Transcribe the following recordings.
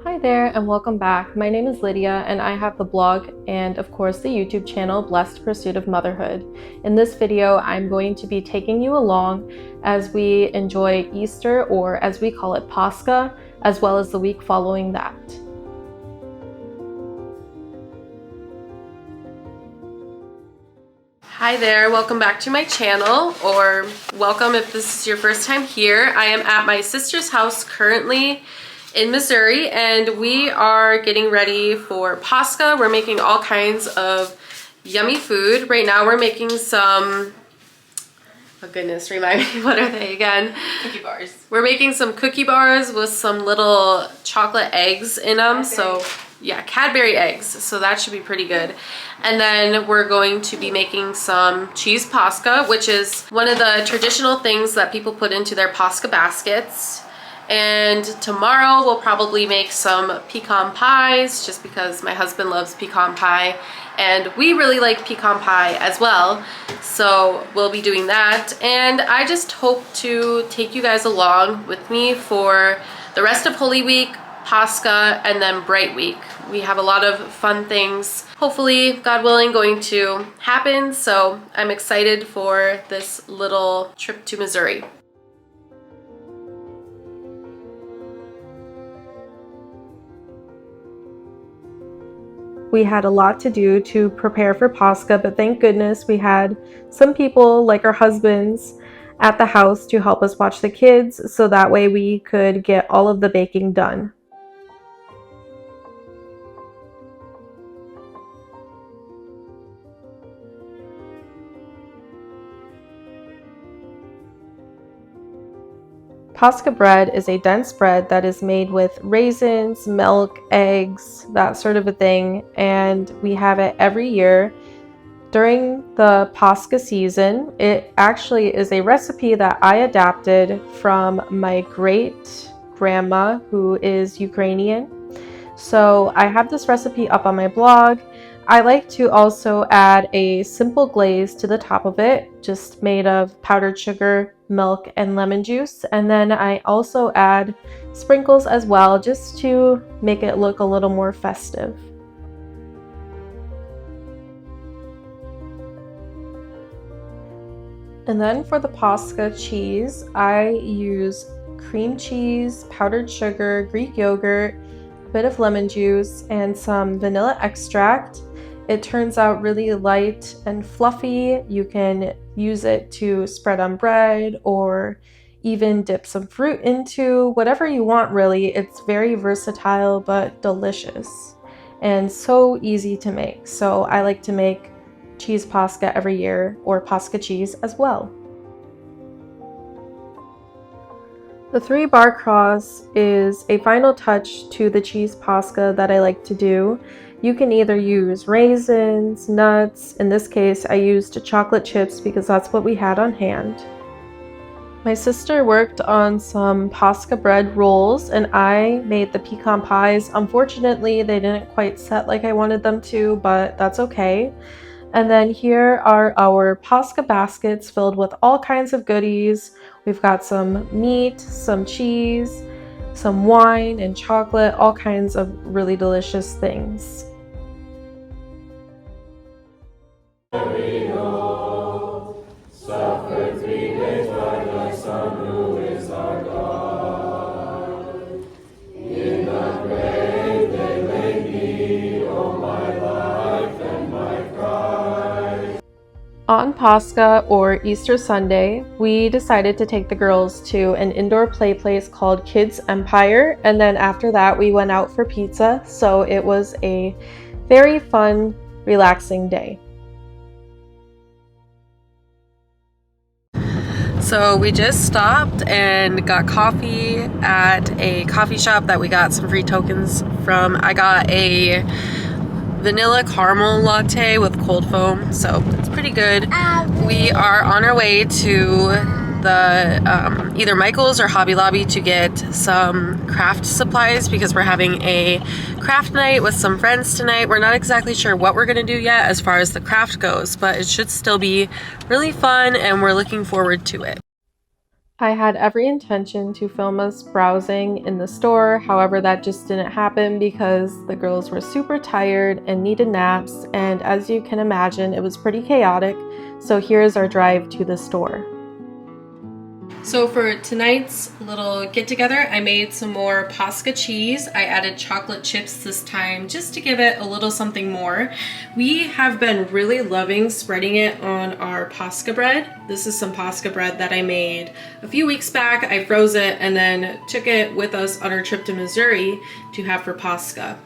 Hi there and welcome back. My name is Lydia and I have the blog and of course the YouTube channel Blessed Pursuit of Motherhood. In this video, I'm going to be taking you along as we enjoy Easter, or as we call it, Pascha, as well as the week following that. Hi there, welcome back to my channel, or welcome if this is your first time here. I am at my sister's house currently in Missouri, and we are getting ready for Pascha. We're making all kinds of yummy food. Right now we're making some, oh goodness, remind me, what are they again? Cookie bars. We're making some cookie bars with some little chocolate eggs in them. So yeah, Cadbury eggs. So that should be pretty good. And then we're going to be making some cheese Pascha, which is one of the traditional things that people put into their Pascha baskets. And tomorrow we'll probably make some pecan pies, just because my husband loves pecan pie and we really like pecan pie as well. So we'll be doing that, and I just hope to take you guys along with me for the rest of Holy Week, Pascha, and then Bright Week. We have a lot of fun things, hopefully, God willing, going to happen. So I'm excited for this little trip to Missouri. We had a lot to do to prepare for Pascha, but thank goodness we had some people, like our husbands, at the house to help us watch the kids, so that way we could get all of the baking done. Pascha bread is a dense bread that is made with raisins, milk, eggs, that sort of a thing, and we have it every year during the Pascha season. It actually is a recipe that I adapted from my great grandma, who is Ukrainian. So I have this recipe up on my blog. I like to also add a simple glaze to the top of it, just made of powdered sugar, milk, and lemon juice. And then I also add sprinkles as well, just to make it look a little more festive. And then for the Pascha cheese, I use cream cheese, powdered sugar, Greek yogurt, a bit of lemon juice, and some vanilla extract. It turns out really light and fluffy. You can use it to spread on bread or even dip some fruit into, whatever you want really. It's very versatile but delicious and so easy to make. So I like to make cheese Pascha every year, or Pascha cheese as well. The 3-bar cross is a final touch to the cheese Pascha that I like to do. You can either use raisins, nuts. In this case, I used chocolate chips because that's what we had on hand. My sister worked on some Pascha bread rolls and I made the pecan pies. Unfortunately, they didn't quite set like I wanted them to, but that's okay. And then here are our Pascha baskets filled with all kinds of goodies. We've got some meat, some cheese, some wine and chocolate, all kinds of really delicious things. Suffered 3 days by thy Son, who is our God. In the grave they laid me, O my life and my pride. On Pascha, or Easter Sunday, we decided to take the girls to an indoor play place called Kids Empire, and then after that we went out for pizza, so it was a very fun, relaxing day. So we just stopped and got coffee at a coffee shop that we got some free tokens from. I got a vanilla caramel latte with cold foam, so it's pretty good. We are on our way to the either Michael's or Hobby Lobby to get some craft supplies, because we're having a craft night with some friends tonight. We're not exactly sure what we're gonna do yet as far as the craft goes, but it should still be really fun and we're looking forward to it. I had every intention to film us browsing in the store, however that just didn't happen because the girls were super tired and needed naps, and as you can imagine, it was pretty chaotic. So here's our drive to the store. So for tonight's little get-together, I made some more Pascha cheese. I added chocolate chips this time just to give it a little something more. We have been really loving spreading it on our Pascha bread. This is some Pascha bread that I made a few weeks back. I froze it and then took it with us on our trip to Missouri to have for Pascha.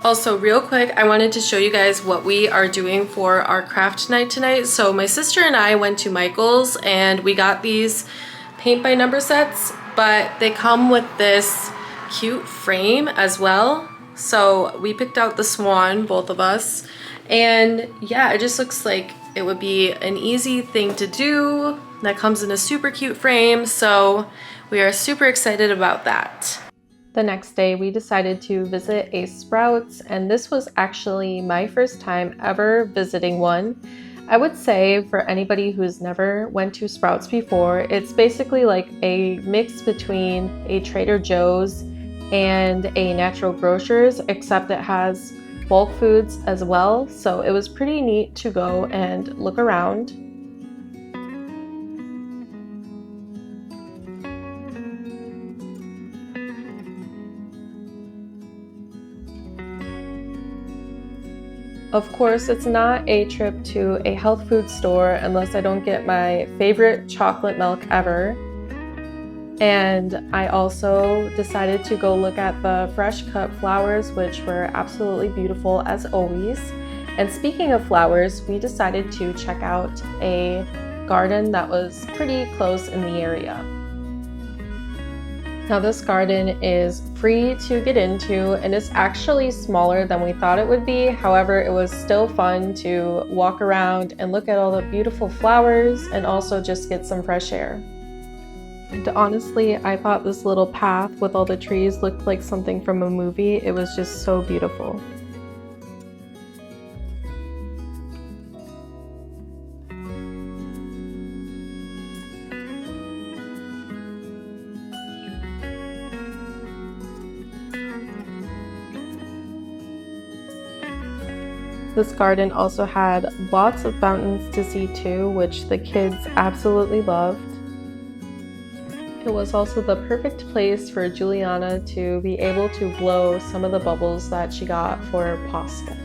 Also, real quick, I wanted to show you guys what we are doing for our craft night tonight. So my sister and I went to Michael's and we got these paint by number sets, but they come with this cute frame as well. So we picked out the swan, both of us. And yeah, it just looks like it would be an easy thing to do that comes in a super cute frame. So we are super excited about that. The next day, we decided to visit a Sprouts, and this was actually my first time ever visiting one. I would say for anybody who's never went to Sprouts before, it's basically like a mix between a Trader Joe's and a Natural Grocers, except it has bulk foods as well. So it was pretty neat to go and look around. Of course, it's not a trip to a health food store unless I don't get my favorite chocolate milk ever. And I also decided to go look at the fresh cut flowers, which were absolutely beautiful as always. And speaking of flowers, we decided to check out a garden that was pretty close in the area. Now this garden is free to get into and it's actually smaller than we thought it would be. However, it was still fun to walk around and look at all the beautiful flowers and also just get some fresh air. And honestly, I thought this little path with all the trees looked like something from a movie. It was just so beautiful. This garden also had lots of fountains to see too, which the kids absolutely loved. It was also the perfect place for Juliana to be able to blow some of the bubbles that she got for Pascha.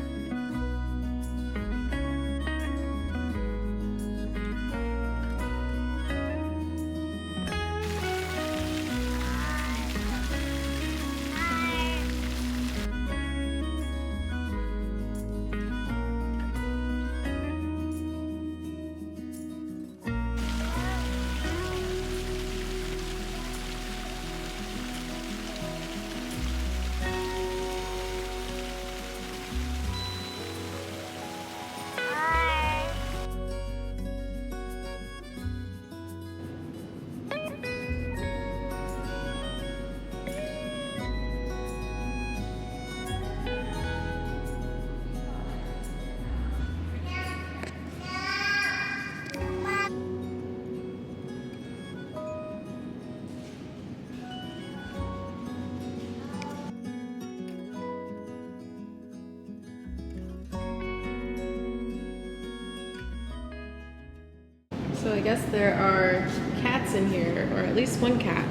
So I guess there are cats in here, or at least one cat.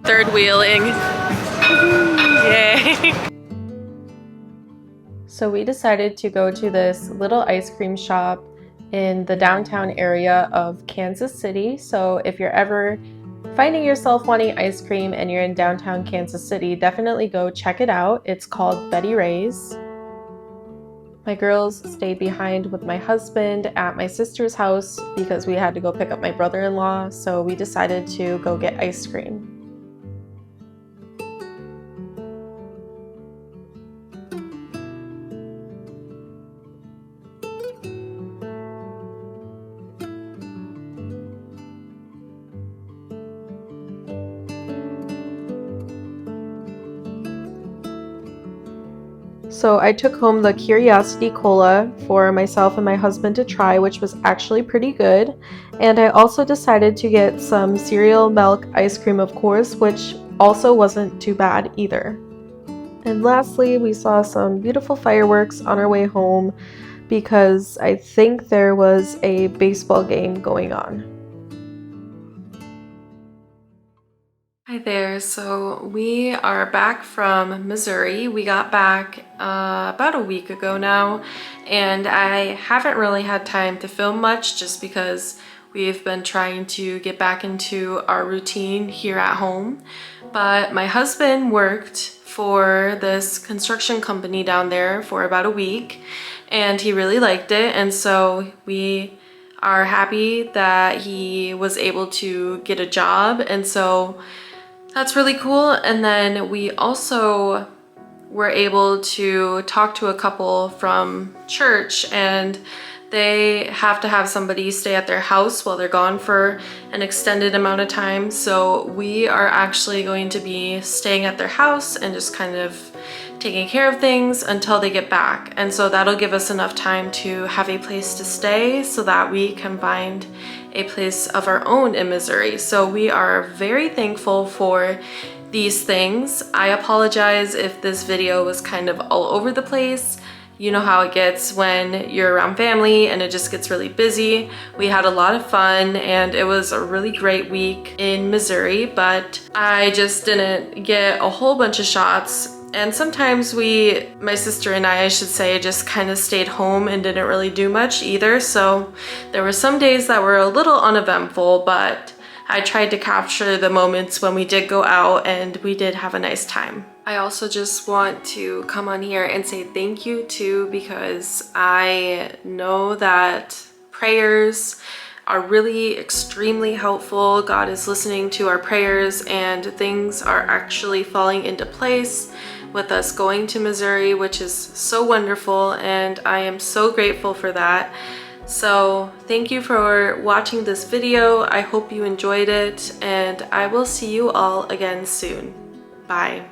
Third wheeling. Yay! So we decided to go to this little ice cream shop in the downtown area of Kansas City. So if you're ever finding yourself wanting ice cream and you're in downtown Kansas City, definitely go check it out. It's called Betty Ray's. My girls stayed behind with my husband at my sister's house because we had to go pick up my brother-in-law, so we decided to go get ice cream. So I took home the Curiosity Cola for myself and my husband to try, which was actually pretty good. And I also decided to get some cereal milk ice cream, of course, which also wasn't too bad either. And lastly, we saw some beautiful fireworks on our way home because I think there was a baseball game going on. Hi there, so we are back from Missouri. We got back about a week ago now, and I haven't really had time to film much just because we've been trying to get back into our routine here at home. But my husband worked for this construction company down there for about a week, and he really liked it, and so we are happy that he was able to get a job, and so that's really cool. And then we also were able to talk to a couple from church, and they have to have somebody stay at their house while they're gone for an extended amount of time. So we are actually going to be staying at their house and just kind of taking care of things until they get back. And so that'll give us enough time to have a place to stay so that we can find a place of our own in Missouri. So we are very thankful for these things. I apologize if this video was kind of all over the place. You know how it gets when you're around family and it just gets really busy. We had a lot of fun and it was a really great week in Missouri, but I just didn't get a whole bunch of shots. And sometimes my sister and I should say, just kind of stayed home and didn't really do much either. So there were some days that were a little uneventful, but I tried to capture the moments when we did go out and we did have a nice time. I also just want to come on here and say thank you too, because I know that prayers are really extremely helpful. God is listening to our prayers and things are actually falling into place with us going to Missouri, which is so wonderful, and I am so grateful for that. So thank you for watching this video. I hope you enjoyed it, and I will see you all again soon. Bye.